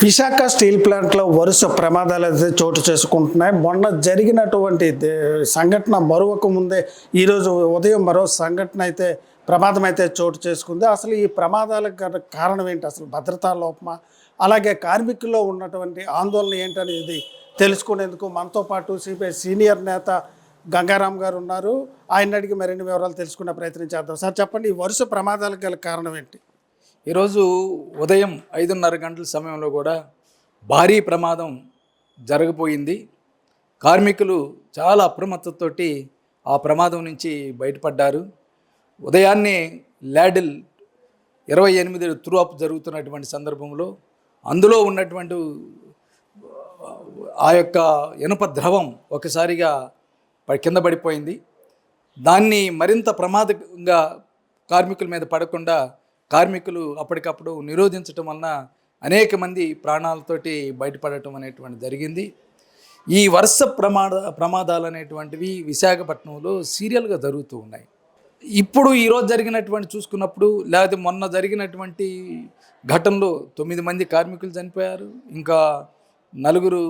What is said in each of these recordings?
Visakha steel ప్లాంట్లో వరుస ప్రమాదాలు అయితే చోటు చేసుకుంటున్నాయి. మొన్న జరిగినటువంటి సంఘటన మరొక ముందే ఈరోజు ఉదయం మరో సంఘటన అయితే ప్రమాదం అయితే చోటు చేసుకుంది. అసలు ఈ ప్రమాదాలకు కారణం ఏంటి? అసలు భద్రతా లోపమా, అలాగే కార్మికుల్లో ఉన్నటువంటి ఆందోళన ఏంటనేది తెలుసుకునేందుకు మనతో పాటు సిపిఐ సీనియర్ నేత గంగారాం గారు ఉన్నారు. ఆయన అడిగి మరిన్ని వివరాలు తెలుసుకునే ప్రయత్నం చేద్దాం. సార్ చెప్పండి, ఈ వరుస ప్రమాదాలకు గల కారణం ఏంటి? ఈరోజు ఉదయం 5:30 గంటల సమయంలో కూడా భారీ ప్రమాదం జరగబోయింది. కార్మికులు చాలా అప్రమత్తతోటి ఆ ప్రమాదం నుంచి బయటపడ్డారు. ఉదయాన్నే ల్యాడిల్ 28 త్రూఅప్ జరుగుతున్నటువంటి సందర్భంలో అందులో ఉన్నటువంటి ఆ యొక్క ఇనుప ద్రవం ఒకసారిగా కింద పడిపోయింది. దాన్ని మరింత ప్రమాదంగా కార్మికుల మీద పడకుండా కార్మికులు అప్పటికప్పుడు నిరోధించటం వలన అనేక మంది ప్రాణాలతోటి బయటపడటం అనేటువంటి జరిగింది. ఈ వరుస ప్రమాదాలు అనేటువంటివి విశాఖపట్నంలో సీరియల్గా జరుగుతూ ఉన్నాయి. ఇప్పుడు ఈరోజు జరిగినటువంటి చూసుకున్నప్పుడు, లేకపోతే మొన్న జరిగినటువంటి ఘటనలో 9 మంది కార్మికులు చనిపోయారు. ఇంకా 4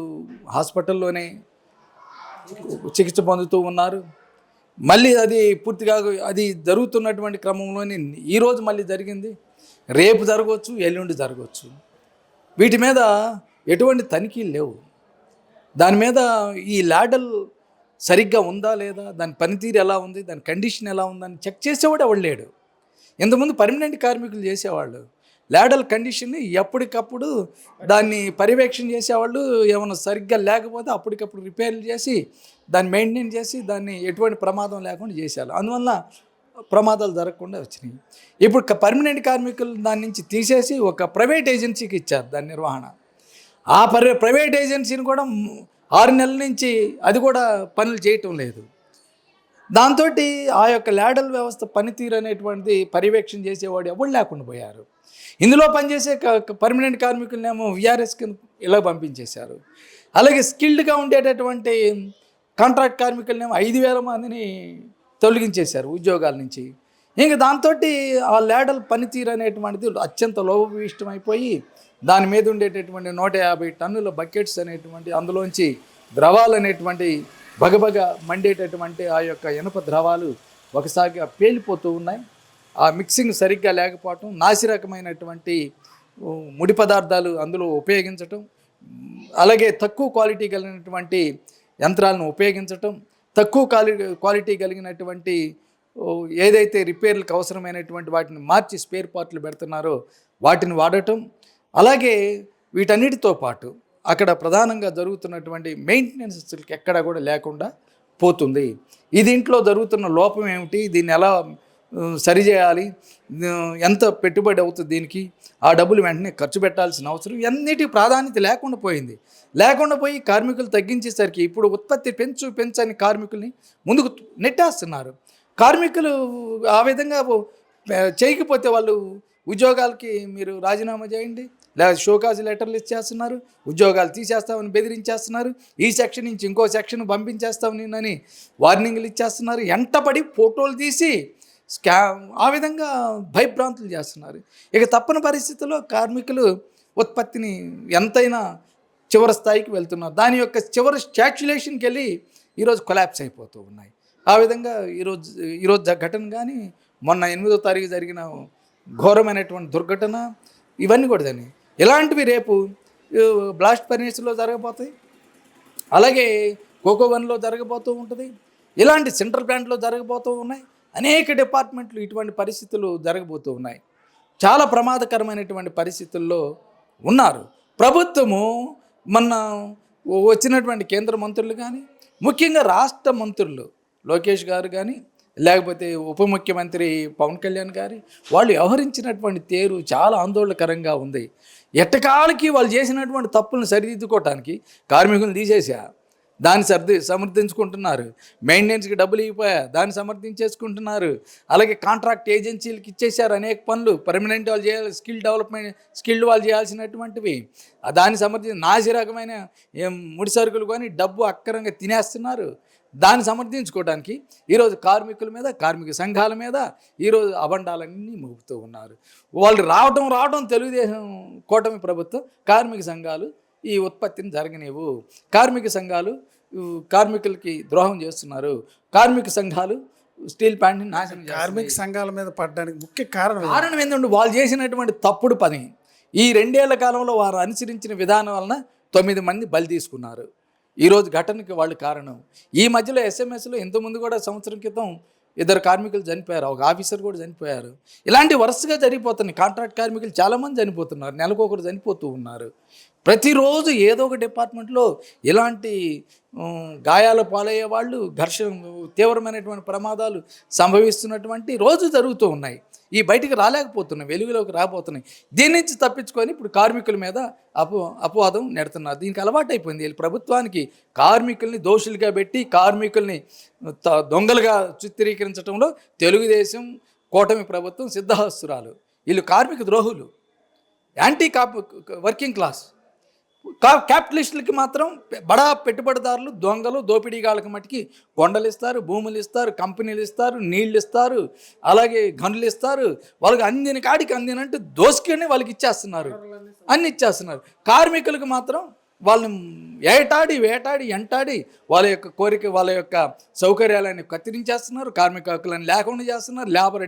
హాస్పిటల్లోనే చికిత్స పొందుతూ ఉన్నారు. మళ్ళీ అది పూర్తిగా అది జరుగుతున్నటువంటి క్రమంలోనే ఈరోజు మళ్ళీ జరిగింది. రేపు జరగవచ్చు, ఎల్లుండి జరగవచ్చు. వీటి మీద ఎటువంటి తనిఖీలు లేవు. దాని మీద ఈ ల్యాడల్ సరిగ్గా ఉందా లేదా, దాని పనితీరు ఎలా ఉంది, దాని కండిషన్ ఎలా ఉందని చెక్ చేసేవాడు ఎవడు లేడు. ఇంతకుముందు పర్మనెంట్ కార్మికులు చేసేవాళ్ళు ల్యాడల్ కండిషన్ని ఎప్పటికప్పుడు దాన్ని పర్యవేక్షణ చేసేవాళ్ళు. ఏమైనా సరిగ్గా లేకపోతే అప్పటికప్పుడు రిపేర్లు చేసి దాన్ని మెయింటైన్ చేసి దాన్ని ఎటువంటి ప్రమాదం లేకుండా చేసేవాళ్ళు. అందువల్ల ప్రమాదాలు జరగకుండా వచ్చినాయి. ఇప్పుడు పర్మనెంట్ కార్మికులు దాని నుంచి తీసేసి ఒక ప్రైవేట్ ఏజెన్సీకి ఇచ్చారు దాని నిర్వహణ. ఆ ప్రైవేట్ ఏజెన్సీని కూడా 6 నెలల నుంచి అది కూడా పనులు చేయటం లేదు. దాంతో ఆ యొక్క ల్యాడల్ వ్యవస్థ పనితీరు అనేటువంటిది పర్యవేక్షణ చేసేవాడు ఎవరు లేకుండా పోయారు. ఇందులో పనిచేసే పర్మనెంట్ కార్మికులనేమో విఆర్ఎస్ కింద ఇలా పంపించేశారు. అలాగే స్కిల్డ్గా ఉండేటటువంటి కాంట్రాక్ట్ కార్మికులనేమో 5,000 మందిని తొలగించేశారు ఉద్యోగాల నుంచి. ఇంకా దాంతో ఆ ల్యాడల్ పనితీరు అనేటువంటిది అత్యంత లోపభూయిష్టమైపోయి దాని మీద ఉండేటటువంటి 150 టన్నుల బకెట్స్ అనేటువంటి అందులోంచి ద్రవాలు అనేటువంటి బగబగ మండేటటువంటి ఆ యొక్క ఇనుప ద్రవాలు ఒకసారిగా పేలిపోతూ ఉన్నాయి. ఆ మిక్సింగ్ సరిగ్గా లేకపోవటం, నాసిరకమైనటువంటి ముడి పదార్థాలు అందులో ఉపయోగించటం, అలాగే తక్కువ క్వాలిటీ కలిగినటువంటి యంత్రాలను ఉపయోగించటం, తక్కువ క్వాలిటీ కలిగినటువంటి ఏదైతే రిపేర్లకు అవసరమైనటువంటి వాటిని మార్చి స్పేర్ పార్ట్లు పెడుతున్నారో వాటిని వాడటం, అలాగే వీటన్నిటితో పాటు అక్కడ ప్రధానంగా జరుగుతున్నటువంటి మెయింటెనెన్స్ ఎక్కడా కూడా లేకుండా పోతుంది. ఈ దీంట్లో జరుగుతున్న లోపం ఏమిటి, దీన్ని ఎలా సరిచేయాలి, ఎంత పెట్టుబడి అవుతుంది దీనికి, ఆ డబ్బులు వెంటనే ఖర్చు పెట్టాల్సిన అవసరం అన్నిటికీ ప్రాధాన్యత లేకుండా పోయి కార్మికులు తగ్గించేసరికి ఇప్పుడు ఉత్పత్తి పెంచని కార్మికుల్ని ముందుకు నెట్టేస్తున్నారు. కార్మికులు ఆ విధంగా చేయకపోతే వాళ్ళు ఉద్యోగాలకి మీరు రాజీనామా చేయండి, లేదా షోకాజ్ లెటర్లు ఇచ్చేస్తున్నారు, ఉద్యోగాలు తీసేస్తామని బెదిరించేస్తున్నారు, ఈ సెక్షన్ నుంచి ఇంకో సెక్షన్ పంపించేస్తామని వార్నింగ్లు ఇచ్చేస్తున్నారు, ఎంటపడి ఫోటోలు తీసి ఆ విధంగా భయభ్రాంతులు చేస్తున్నారు. ఇక తప్పని పరిస్థితుల్లో కార్మికులు ఉత్పత్తిని ఎంతైనా చివరి స్థాయికి వెళ్తున్నారు. దాని యొక్క చివరి స్టాచ్యులేషన్కి వెళ్ళి ఈరోజు కొలాప్స్ అయిపోతూ ఉన్నాయి. ఆ విధంగా ఈరోజు ఘటన కానీ, మొన్న 8వ తారీఖు జరిగిన ఘోరమైనటువంటి దుర్ఘటన, ఇవన్నీ కూడా దాన్ని ఇలాంటివి రేపు బ్లాస్ట్ ఫర్నేస్లో జరగబోతాయి, అలాగే కోకో వన్లో జరగబోతూ ఉంటుంది, ఇలాంటి సెంట్రల్ ప్లాంట్లో జరగబోతూ ఉన్నాయి. అనేక డిపార్ట్మెంట్లు ఇటువంటి పరిస్థితులు జరగబోతూ ఉన్నాయి. చాలా ప్రమాదకరమైనటువంటి పరిస్థితుల్లో ఉన్నారు. ప్రభుత్వము మొన్న వచ్చినటువంటి కేంద్ర మంత్రులు కానీ, ముఖ్యంగా రాష్ట్ర మంత్రులు లోకేష్ గారు కానీ, లేకపోతే ఉప ముఖ్యమంత్రి పవన్ కళ్యాణ్ గారి వాళ్ళు వ్యవహరించినటువంటి తీరు చాలా ఆందోళనకరంగా ఉంది. ఎట్టకాలకి వాళ్ళు చేసినటువంటి తప్పులను సరిదిద్దుకోవటానికి కార్మికులను తీసేసా, దాన్ని సమర్థించుకుంటున్నారు. మెయింటెనెన్స్కి డబ్బులు ఇవ్వపోయా, దాన్ని సమర్థించేసుకుంటున్నారు. అలాగే కాంట్రాక్ట్ ఏజెన్సీలకు ఇచ్చేసారు అనేక పనులు. పర్మనెంట్ వాళ్ళు చేయాలి, స్కిల్డ్ వాళ్ళు చేయాల్సినటువంటివి దాన్ని నాసి రకమైన ముడి సరుకులు కానీ డబ్బు అక్కరంగా తినేస్తున్నారు. దాన్ని సమర్థించుకోవడానికి ఈరోజు కార్మికుల మీద, కార్మిక సంఘాల మీద ఈరోజు అబండాలన్నీ మోపుతూ ఉన్నారు. వాళ్ళు రావడం తెలుగుదేశం కూటమి ప్రభుత్వం కార్మిక సంఘాలు ఈ ఉత్పత్తిని జరగనివ్వు, కార్మిక సంఘాలు కార్మికులకి ద్రోహం చేస్తున్నారు, కార్మిక సంఘాలు స్టీల్ ప్లాంట్ని నాశనం చేస్తున్నారు. కార్మిక సంఘాల మీద పడడానికి ముఖ్య కారణం ఏంటంటే వాళ్ళు చేసినటువంటి తప్పుడు పని. ఈ 2 ఏళ్ల కాలంలో వారు అనుసరించిన విధానం వలన 9 మంది బలి తీసుకున్నారు. ఈరోజు ఘటనకి వాళ్ళు కారణం. ఈ మధ్యలో ఎస్ఎంఎస్లో ఇంతకుముందు కూడా సంవత్సరం క్రితం 2 కార్మికులు చనిపోయారు, ఒక ఆఫీసర్ కూడా చనిపోయారు. ఇలాంటి వరుసగా జరిగిపోతున్నాయి. కాంట్రాక్ట్ కార్మికులు చాలామంది చనిపోతున్నారు, నెలకొకరు చనిపోతూ ఉన్నారు. ప్రతిరోజు ఏదో ఒక డిపార్ట్మెంట్లో ఇలాంటి గాయాల పాలయ్యే వాళ్ళు, ఘర్షణ, తీవ్రమైనటువంటి ప్రమాదాలు సంభవిస్తున్నటువంటి రోజు జరుగుతూ ఉన్నాయి. ఈ బయటికి రాలేకపోతున్నాయి, వెలుగులోకి రాబోతున్నాయి. దీని నుంచి తప్పించుకొని ఇప్పుడు కార్మికుల మీద అపవాదం నెడుతున్నారు. దీనికి అలవాటు అయిపోయింది వీళ్ళు ప్రభుత్వానికి. కార్మికుల్ని దోషులుగా పెట్టి కార్మికుల్ని దొంగలుగా చిత్రీకరించడంలో తెలుగుదేశం కూటమి ప్రభుత్వం సిద్ధహస్తురాలు. వీళ్ళు కార్మిక ద్రోహులు, యాంటీ వర్కింగ్ క్లాస్. క్యాపిటలిస్టులకి మాత్రం బడా పెట్టుబడిదారులు, దొంగలు, దోపిడీగాళ్ళకి మట్టుకి కొండలు ఇస్తారు, భూములు ఇస్తారు, కంపెనీలు ఇస్తారు, నీళ్ళు ఇస్తారు, అలాగే గనులు ఇస్తారు. వాళ్ళకి అందిన కాడికి అందినంటూ దోసుకొని వాళ్ళకి ఇచ్చేస్తున్నారు, అన్ని ఇచ్చేస్తున్నారు. కార్మికులకు మాత్రం వాళ్ళని వేటాడి ఎంటాడి వాళ్ళ యొక్క కోరిక, వాళ్ళ యొక్క సౌకర్యాలను కత్తిరించేస్తున్నారు, కార్మిక హక్కులను లేకుండా చేస్తున్నారు, లేబర్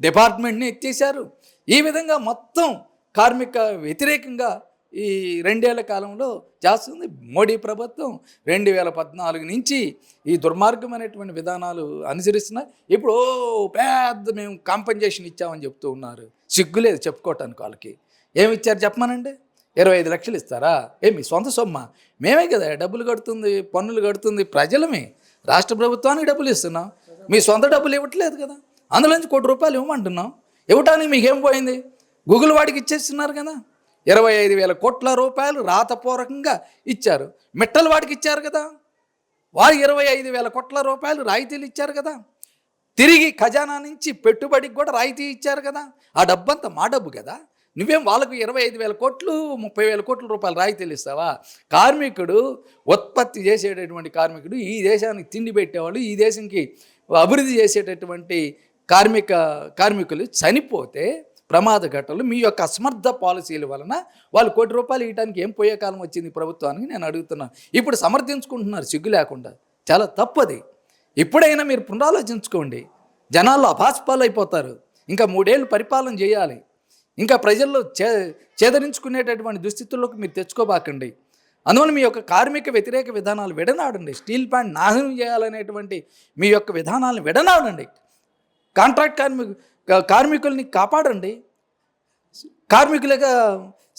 డిపార్ట్మెంట్ని ఎత్తేసారు. ఈ విధంగా మొత్తం కార్మిక వ్యతిరేకంగా ఈ 2 ఏళ్ల కాలంలో చేస్తుంది మోడీ ప్రభుత్వం. 2014 నుంచి ఈ దుర్మార్గమైనటువంటి విధానాలు అనుసరిస్తున్నారు. ఇప్పుడు పెద్ద మేము కాంపెన్సేషన్ ఇచ్చామని చెప్తూ ఉన్నారు. సిగ్గులేదు చెప్పుకోవటానికి. వాళ్ళకి ఏమి ఇచ్చారు చెప్పమనండి? 25 లక్షలు ఇస్తారా? మీ సొంత సొమ్మ? మేమే కదా డబ్బులు కడుతుంది, పన్నులు కడుతుంది ప్రజలమే. రాష్ట్ర ప్రభుత్వానికి డబ్బులు ఇస్తున్నాం, మీ సొంత డబ్బులు ఇవ్వట్లేదు కదా. అందులోంచి ₹1 ఇవ్వమంటున్నాం. ఇవ్వటానికి మీకేం పోయింది? గూగుల్ వాడికి ఇచ్చేస్తున్నారు కదా. 25,000 కోట్ల రూపాయలు రాతపూర్వకంగా ఇచ్చారు. మిట్టల వాడికి ఇచ్చారు కదా, వారు 25,000 కోట్ల రూపాయలు రాయితీలు ఇచ్చారు కదా. తిరిగి ఖజానా నుంచి పెట్టుబడికి కూడా రాయితీ ఇచ్చారు కదా. ఆ డబ్బంతా మా డబ్బు కదా. నువ్వేం వాళ్ళకు 25,000 కోట్లు 30,000 కోట్ల రూపాయలు రాయితీలు ఇస్తావా? కార్మికుడు, ఉత్పత్తి చేసేటటువంటి కార్మికుడు, ఈ దేశానికి తిండి పెట్టేవాళ్ళు, ఈ దేశంకి అభివృద్ధి చేసేటటువంటి కార్మికులు చనిపోతే ప్రమాద ఘటనలు మీ యొక్క అసమర్థ పాలసీల వలన వాళ్ళు ₹1 ఇవ్వడానికి ఏం పోయే కాలం వచ్చింది ప్రభుత్వానికి నేను అడుగుతున్నాను. ఇప్పుడు సమర్థించుకుంటున్నారు సిగ్గు లేకుండా. చాలా తప్పది. ఇప్పుడైనా మీరు పునరాలోచించుకోండి. జనాల్లో అభాస్పాలు అయిపోతారు. ఇంకా 3 ఏళ్ళు పరిపాలన చేయాలి. ఇంకా ప్రజల్లో చేదరించుకునేటటువంటి దుస్థితుల్లోకి మీరు తెచ్చుకోబాకండి. అందువల్ల మీ యొక్క కార్మిక వ్యతిరేక విధానాలు విడనాడండి. స్టీల్ ప్లాంట్ నాశనం చేయాలనేటువంటి మీ యొక్క విధానాలను విడనాడండి. కాంట్రాక్ట్ కార్మికుల్ని కాపాడండి. కార్మికుల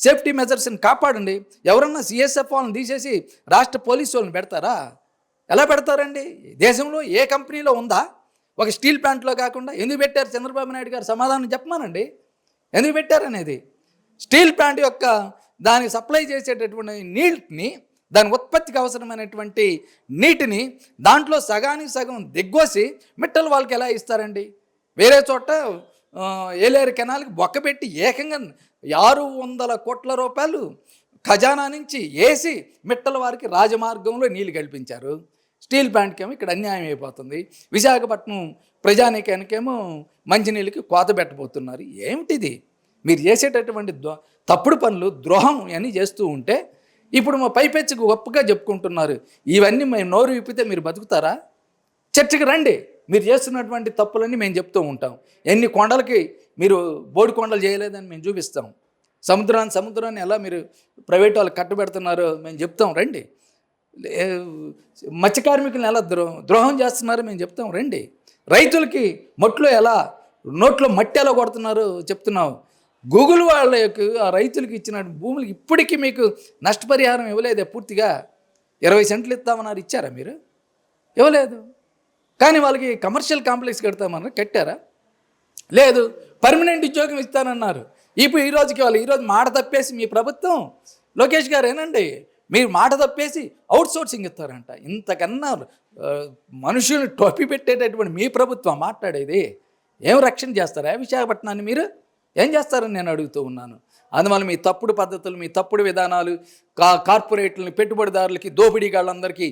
సేఫ్టీ మెజర్స్ని కాపాడండి. ఎవరన్నా సిఎస్ఎఫ్ వాళ్ళని తీసేసి రాష్ట్ర పోలీసు వాళ్ళని పెడతారా? ఎలా పెడతారండి? దేశంలో ఏ కంపెనీలో ఉందా ఒక స్టీల్ ప్లాంట్లో కాకుండా? ఎందుకు పెట్టారు? చంద్రబాబు నాయుడు గారు సమాధానం చెప్పమానండి. ఎందుకు పెట్టారనేది. స్టీల్ ప్లాంట్ యొక్క దానికి సప్లై చేసేటటువంటి నీటిని, దాని ఉత్పత్తికి అవసరమైనటువంటి నీటిని దాంట్లో సగానికి సగం దిగ్గోసి మిట్టలు వాళ్ళకి ఎలా ఇస్తారండి? వేరే చోట ఏలేరు కెనాల్కి బొక్కబెట్టి ఏకంగా 600 కోట్ల రూపాయలు ఖజానా నుంచి వేసి మిట్టల వారికి రాజమార్గంలో నీళ్లు కల్పించారు. స్టీల్ ప్లాంట్కేమో ఇక్కడ అన్యాయం అయిపోతుంది. విశాఖపట్నం ప్రజానీకానికేమో మంచినీళ్ళకి కోత పెట్టబోతున్నారు. ఏమిటిది? మీరు చేసేటటువంటి తప్పుడు పనులు, ద్రోహం అని చేస్తూ ఉంటే ఇప్పుడు మా పైపెచ్చుకు గొప్పగా చెప్పుకుంటున్నారు. ఇవన్నీ మేము నోరు విప్పితే మీరు బతుకుతారా? చర్చకి రండి. మీరు చేస్తున్నటువంటి తప్పులన్నీ మేము చెప్తూ ఉంటాం. ఎన్ని కొండలకి మీరు బోడి కొండలు చేయలేదని మేము చూపిస్తాం. సముద్రాన్ని ఎలా మీరు ప్రైవేట్ వాళ్ళకి కట్టబెడుతున్నారో మేము చెప్తాం రండి. మత్స్య కార్మికులను ఎలా ద్రోహం చేస్తున్నారో మేము చెప్తాం రండి. రైతులకి నోట్లో మట్టి ఎలా కొడుతున్నారో చెప్తున్నాం. గూగుల్ వాళ్ళ యొక్క ఆ రైతులకి ఇచ్చిన భూములకి ఇప్పటికీ మీకు నష్టపరిహారం ఇవ్వలేదే పూర్తిగా? 20 సెంట్లు ఇస్తామన్నారు, ఇచ్చారా మీరు? ఇవ్వలేదు. కానీ వాళ్ళకి కమర్షియల్ కాంప్లెక్స్ కడతామన్నారు, కట్టారా? లేదు. పర్మనెంట్ ఉద్యోగం ఇస్తానన్నారు. ఇప్పుడు ఈరోజు మాట తప్పేసి మీ ప్రభుత్వం, లోకేష్ గారు ఏనండి, మీరు మాట తప్పేసి అవుట్ సోర్సింగ్ ఇస్తారంట. ఇంతకన్నా మనుషుల్ని టోపీ పెట్టేటటువంటి మీ ప్రభుత్వం మాట్లాడేది. ఏం రక్షణ చేస్తారా విశాఖపట్నాన్ని? మీరు ఏం చేస్తారని నేను అడుగుతూ ఉన్నాను. అందువల్ల మీ తప్పుడు పద్ధతులు, మీ తప్పుడు విధానాలు కార్పొరేట్లని, పెట్టుబడిదారులకి, దోపిడీగాళ్ళందరికీ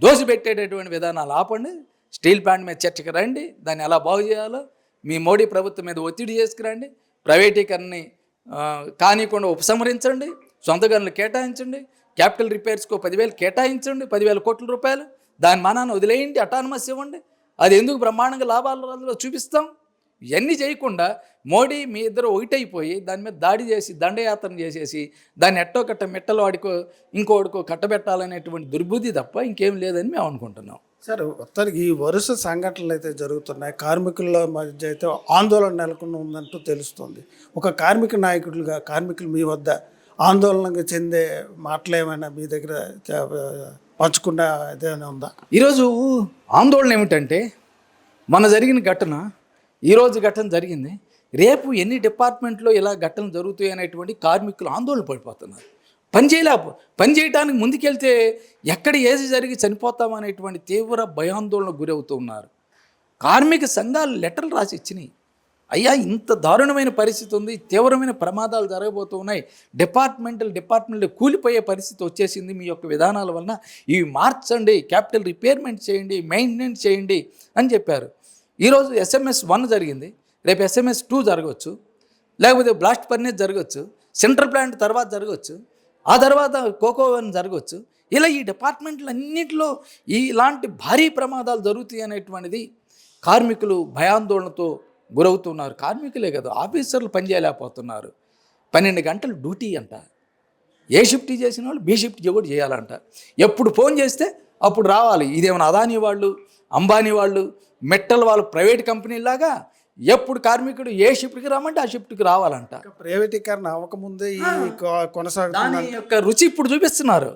దోసిపెట్టేటటువంటి విధానాలు ఆపండి. స్టీల్ ప్లాంట్ మీద చర్చకు రండి, దాన్ని ఎలా బాగు చేయాలో మీ మోడీ ప్రభుత్వం మీద ఒత్తిడి చేసుకురండి. ప్రైవేటీకరణని కానికుండా ఉపసంహరించండి, సొంత గనులు కేటాయించండి, క్యాపిటల్ రిపేర్స్కు 10,000 కేటాయించండి, 10,000 కోట్ల రూపాయలు. దాని మానాన్ని వదిలేయండి, అటానమస్ ఇవ్వండి. అది ఎందుకు బ్రహ్మాండంగా లాభాలలో చూపిస్తాం. ఇవన్నీ చేయకుండా మోడీ మీ ఇద్దరు ఒకటైపోయి దాని మీద దాడి చేసి దండయాత్ర చేసేసి దాన్ని ఎట్టో కట్ట మెట్టలు వాడికో ఇంకోడికో కట్టబెట్టాలనేటువంటి దుర్బుద్ధి తప్ప ఇంకేం లేదని మేము అనుకుంటున్నాం. సార్, మొత్తానికి ఈ వరుస సంఘటనలు అయితే జరుగుతున్నాయి. కార్మికుల మధ్య అయితే ఆందోళన నెలకొని ఉందంటూ తెలుస్తుంది. ఒక కార్మిక నాయకుడిగా కార్మికులు మీ వద్ద ఆందోళనకు చెందే మాటలు ఏమైనా మీ దగ్గర పంచుకున్న ఏదైనా ఉందా? ఈరోజు ఆందోళన ఏమిటంటే, మన జరిగిన ఘటన ఈరోజు ఘటన జరిగింది, రేపు ఎన్ని డిపార్ట్మెంట్లో ఇలా ఘటనలు జరుగుతాయి అనేటువంటి కార్మికులు ఆందోళన పడిపోతున్నారు. పని చేయడానికి ముందుకెళ్తే ఎక్కడ ఏది జరిగి చనిపోతామనేటువంటి తీవ్ర భయాందోళనకు గురవుతూ ఉన్నారు. కార్మిక సంఘాలు లెటర్లు రాసి ఇచ్చినాయి, అయ్యా ఇంత దారుణమైన పరిస్థితి ఉంది, తీవ్రమైన ప్రమాదాలు జరగబోతూ ఉన్నాయి, డిపార్ట్మెంట్ కూలిపోయే పరిస్థితి వచ్చేసింది, మీ యొక్క విధానాల వలన ఇవి మార్చండి, క్యాపిటల్ రిపేర్మెంట్ చేయండి, మెయింటెనెన్స్ చేయండి అని చెప్పారు. ఈరోజు SMS 1 జరిగింది, రేపు SMS 2 జరగవచ్చు, లేకపోతే బ్లాస్ట్ ఫర్నేస్ జరగవచ్చు, సెంట్రల్ ప్లాంట్ తర్వాత జరగవచ్చు, ఆ తర్వాత కోకో 1 జరగవచ్చు. ఇలా ఈ డిపార్ట్మెంట్లన్నింటిలో ఇలాంటి భారీ ప్రమాదాలు జరుగుతాయి అనేటువంటిది కార్మికులు భయాందోళనతో గురవుతున్నారు. కార్మికులే కదా, ఆఫీసర్లు పనిచేయలేకపోతున్నారు. 12 గంటలు డ్యూటీ అంట. ఏ షిఫ్ట్ చేసిన వాళ్ళు బి షిఫ్ట్ కూడా చేయాలంట. ఎప్పుడు ఫోన్ చేస్తే అప్పుడు రావాలి. ఇదేమైనా అదానీ వాళ్ళు, అంబానీ వాళ్ళు, మెట్టల్ వాళ్ళు ప్రైవేట్ కంపెనీలాగా ఎప్పుడు కార్మికుడు ఏ షిఫ్ట్కి రామంటే ఆ షిఫ్ట్కి రావాలంట. ప్రైవేటీకరణ అవ్వకముందే ఈ కొనసాగుతుంది. దాని యొక్క రుచి ఇప్పుడు చూపిస్తున్నారు.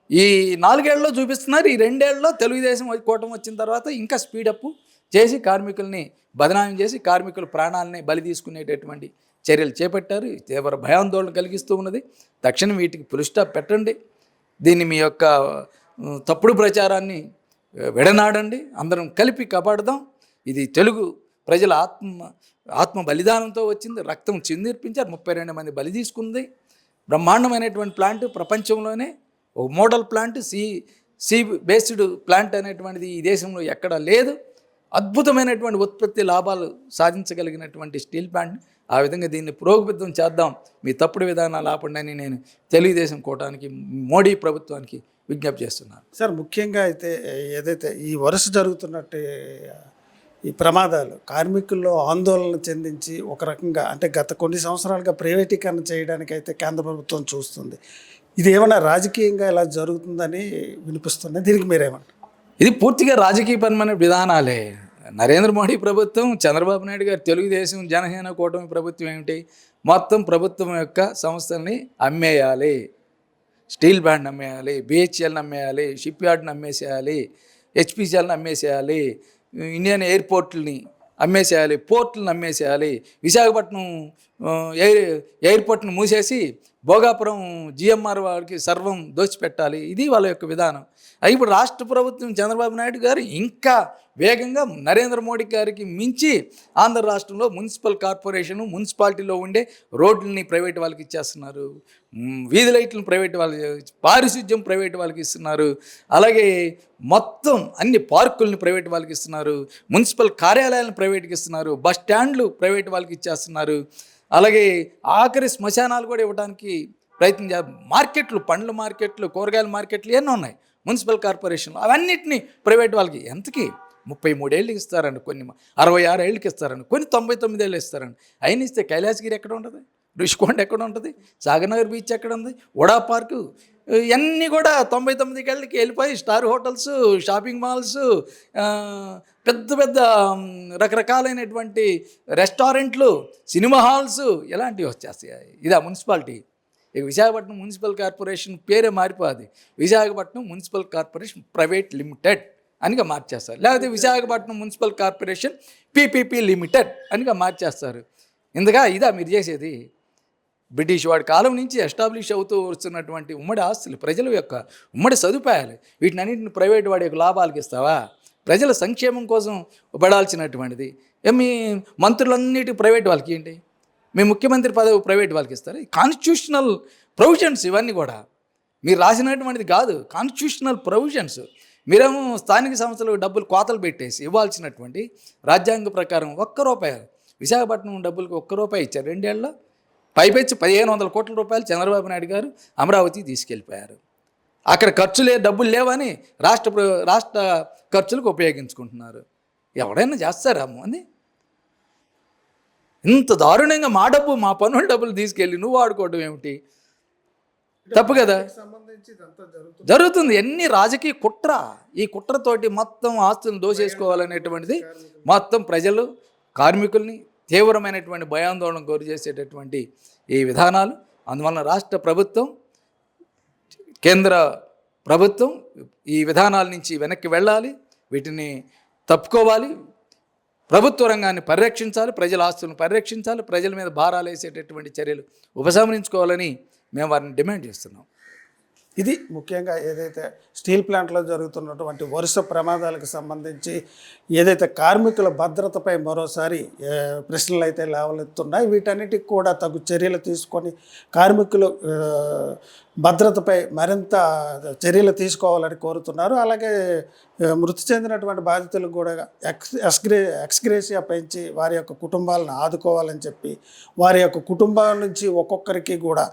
ఈ 4 ఏళ్లలో చూపిస్తున్నారు. ఈ 2 ఏళ్లలో తెలుగుదేశం కూటమి వచ్చిన తర్వాత ఇంకా స్పీడప్ చేసి కార్మికుల్ని బదనామం చేసి కార్మికుల ప్రాణాలని బలి తీసుకునేటటువంటి చర్యలు చేపట్టారు. తీవ్ర భయాందోళన కలిగిస్తూ ఉన్నది. తక్షణం వీటికి ఫుల్ స్టాప్ పెట్టండి. దీన్ని మీ యొక్క తప్పుడు ప్రచారాన్ని విడనాడండి. అందరం కలిపి కాపాడదాం. ఇది తెలుగు ప్రజల ఆత్మ బలిదానంతో వచ్చింది. రక్తం చిందిర్పించారు. 32 మంది బలి తీసుకుంది. బ్రహ్మాండమైనటువంటి ప్లాంట్, ప్రపంచంలోనే ఒక model plant, sea based plant అనేటువంటిది ఈ దేశంలో ఎక్కడా లేదు. అద్భుతమైనటువంటి ఉత్పత్తి లాభాలు సాధించగలిగినటువంటి స్టీల్ ప్లాంట్. ఆ విధంగా దీన్ని పురోగతితం చేద్దాం. మీ తప్పుడు విధానాలు ఆపండి అని నేను తెలుగుదేశం కూటానికి, మోడీ ప్రభుత్వానికి విజ్ఞప్తి చేస్తున్నాను. సార్, ముఖ్యంగా అయితే ఏదైతే ఈ వరుస జరుగుతున్నట్టు ఈ ప్రమాదాలు కార్మికుల్లో ఆందోళన చెందించి ఒక రకంగా అంటే గత కొన్ని సంవత్సరాలుగా ప్రైవేటీకరణ చేయడానికి అయితే కేంద్ర ప్రభుత్వం చూస్తుంది. ఇది ఏమైనా రాజకీయంగా ఇలా జరుగుతుందని వినిపిస్తుంది. దీనికి మీరేమంటారు? ఇది పూర్తిగా రాజకీయపరమైన విధానాలే. నరేంద్ర మోడీ ప్రభుత్వం, చంద్రబాబు నాయుడు గారు, తెలుగుదేశం జనసేన కూటమి ప్రభుత్వం ఏమిటి, మొత్తం ప్రభుత్వం యొక్క సంస్థల్ని అమ్మేయాలి. స్టీల్ ప్లాంట్ అమ్మేయాలి, BHELని అమ్మేయాలి, షిప్ యార్డ్ని అమ్మేసేయాలి, HPCLని అమ్మేసేయాలి, ఇండియన్ ఎయిర్పోర్ట్లని అమ్మేసేయాలి, పోర్ట్లను అమ్మేసేయాలి, విశాఖపట్నం ఎయిర్పోర్ట్ని మూసేసి భోగాపురం GMR వారికి సర్వం దోచిపెట్టాలి. ఇది వాళ్ళ యొక్క విధానం. ఇప్పుడు రాష్ట్ర ప్రభుత్వం చంద్రబాబు నాయుడు గారు ఇంకా వేగంగా నరేంద్ర మోడీ గారికి మించి ఆంధ్ర రాష్ట్రంలో మున్సిపల్ కార్పొరేషను, మున్సిపాలిటీలో ఉండే రోడ్లని ప్రైవేట్ వాళ్ళకి ఇచ్చేస్తున్నారు, వీధి లైట్లను ప్రైవేట్ వాళ్ళకి, పారిశుద్ధ్యం ప్రైవేట్ వాళ్ళకి ఇస్తున్నారు, అలాగే మొత్తం అన్ని పార్కుల్ని ప్రైవేట్ వాళ్ళకి ఇస్తున్నారు, మున్సిపల్ కార్యాలయాలను ప్రైవేట్కి ఇస్తున్నారు, బస్ స్టాండ్లు ప్రైవేట్ వాళ్ళకి ఇచ్చేస్తున్నారు, అలాగే ఆఖరి శ్మశానాలు కూడా ఇవ్వడానికి ప్రయత్నం మార్కెట్లు, పండ్ల మార్కెట్లు, కూరగాయల మార్కెట్లు ఎన్నో ఉన్నాయి మున్సిపల్ కార్పొరేషన్లో. అవన్నిటినీ ప్రైవేట్ వాళ్ళకి ఎంతకి 33 ఏళ్ళకి ఇస్తారండి, కొన్ని 66 ఏళ్ళకి ఇస్తారండి, కొన్ని 99 ఏళ్ళు ఇస్తారండి. అయిన ఇస్తే కైలాసగిరి ఎక్కడ ఉంటుంది, రుషికొండ ఎక్కడ ఉంటుంది, సాగర్నగర్ బీచ్ ఎక్కడ ఉంది, ఉడా పార్కు, ఇవన్నీ కూడా 99 ఏళ్ళకి వెళ్ళిపోయి స్టార్ హోటల్స్, షాపింగ్ మాల్స్, పెద్ద పెద్ద రకరకాలైనటువంటి రెస్టారెంట్లు, సినిమా హాల్స్ ఇలాంటివి వచ్చేస్తాయి. ఇదా మున్సిపాలిటీ? ఇక విశాఖపట్నం మున్సిపల్ కార్పొరేషన్ పేరే మారిపోదు. Visakhapatnam municipal corporation private limited అనిగా మార్చేస్తారు, లేకపోతే Visakhapatnam municipal corporation PPP limited అనిగా మార్చేస్తారు. ఇందుగా ఇదా మీరు చేసేది? బ్రిటిష్ వాడి కాలం నుంచి ఎస్టాబ్లిష్ అవుతూ వస్తున్నటువంటి ఉమ్మడి ఆస్తులు, ప్రజల యొక్క ఉమ్మడి సదుపాయాలు, వీటిని అన్నింటిని ప్రైవేట్ వాడి యొక్క లాభాలకి ఇస్తావా? ప్రజల సంక్షేమం కోసం పడాల్సినటువంటిది మీ మంత్రులన్నిటి ప్రైవేట్ వాళ్ళకి ఏంటి? మీ ముఖ్యమంత్రి పదవి ప్రైవేట్ వాళ్ళకి ఇస్తారు. కాన్స్టిట్యూషనల్ ప్రొవిజన్స్ ఇవన్నీ కూడా మీరు రాసినటువంటిది కాదు, కాన్స్టిట్యూషనల్ ప్రొవిజన్స్. మీరేమో స్థానిక సంస్థలకు డబ్బులు కోతలు పెట్టేసి ఇవ్వాల్సినటువంటి రాజ్యాంగ ప్రకారం ₹1 విశాఖపట్నం డబ్బులకు ₹1 ఇచ్చారు 2 ఏళ్ళలో. పైపెచ్చి 1500 కోట్ల రూపాయలు చంద్రబాబు నాయుడు గారు అమరావతికి తీసుకెళ్ళిపోయారు. అక్కడ డబ్బులు లేవని రాష్ట్ర ఖర్చులకు ఉపయోగించుకుంటున్నారు. ఎవడైనా చేస్తారా అని? ఇంత దారుణంగా మా పన్నుల డబ్బులు తీసుకెళ్ళి నువ్వు వాడుకోవడం ఏమిటి? తప్పు కదా. జరుగుతుంది ఎన్ని రాజకీయ కుట్ర. ఈ కుట్రతోటి మొత్తం ఆస్తులను దోచేసుకోవాలనేటువంటిది మొత్తం ప్రజలు, కార్మికుల్ని తీవ్రమైనటువంటి భయాందోళనకు గురి చేసేటటువంటి ఈ విధానాలు. అందువలన రాష్ట్ర ప్రభుత్వం, కేంద్ర ప్రభుత్వం ఈ విధానాల నుంచి వెనక్కి వెళ్ళాలి, వీటిని తప్పుకోవాలి, ప్రభుత్వ రంగాన్ని పరిరక్షించాలి, ప్రజల ఆస్తులను పరిరక్షించాలి, ప్రజల మీద భారాలు వేసేటటువంటి చర్యలు ఉపసంహరించుకోవాలని మేము వారిని డిమాండ్ చేస్తున్నాం. ఇది ముఖ్యంగా ఏదైతే స్టీల్ ప్లాంట్లో జరుగుతున్నటువంటి వరుస ప్రమాదాలకు సంబంధించి ఏదైతే కార్మికుల భద్రతపై మరోసారి ప్రశ్నలు అయితే లేవలెత్తున్నాయి. వీటన్నిటికి కూడా తగు చర్యలు తీసుకొని కార్మికులు భద్రతపై మరింత చర్యలు తీసుకోవాలని కోరుతున్నారు. అలాగే మృతి చెందినటువంటి బాధితులకు కూడా ఎక్స్గ్రేషియా పెంచి వారి యొక్క కుటుంబాలను ఆదుకోవాలని చెప్పి, వారి యొక్క కుటుంబాల నుంచి ఒక్కొక్కరికి కూడా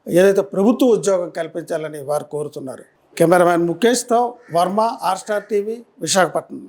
ఏదైతే ప్రభుత్వ ఉద్యోగం కల్పించాలని వారు కోరుతున్నారు. కెమెరామ్యాన్ ముఖేష్తో Varma, R star TV, Visakhapatnam.